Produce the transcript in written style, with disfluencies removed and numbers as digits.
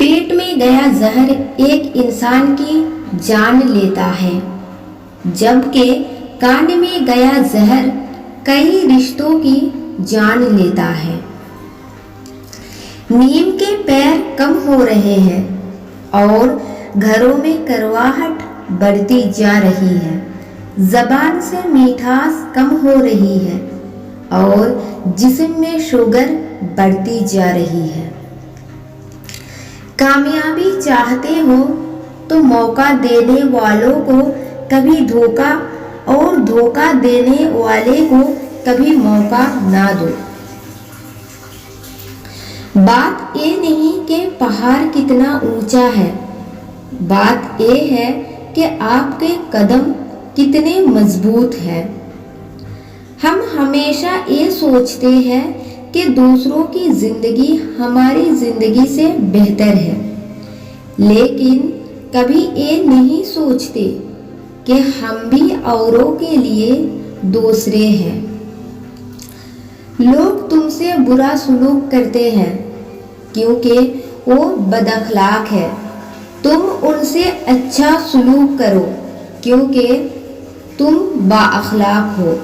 پیٹ میں گیا زہر ایک انسان کی جان لیتا ہے، جبکہ کان میں گیا زہر کئی رشتوں کی جان لیتا ہے۔ نیم کے پیر کم ہو رہے ہیں اور گھروں میں کرواہٹ بڑھتی جا رہی ہے، زبان سے میٹھاس کم ہو رہی ہے اور جسم میں شوگر بڑھتی جا رہی ہے۔ کامیابی چاہتے ہو تو موقع دینے والوں کو کبھی دھوکہ اور دھوکہ دینے والے کو کبھی موقع نہ دو۔ بات یہ نہیں کہ پہاڑ کتنا اونچا ہے، بات یہ ہے کہ آپ کے قدم کتنے مضبوط ہیں۔ ہم ہمیشہ یہ سوچتے ہیں کہ دوسروں کی زندگی ہماری زندگی سے بہتر ہے، لیکن کبھی یہ نہیں سوچتے کہ ہم بھی اوروں کے لیے دوسرے ہیں۔ لوگ تم سے برا سلوک کرتے ہیں کیونکہ وہ بد اخلاق ہے، تم ان سے اچھا سلوک کرو کیونکہ تم با اخلاق ہو۔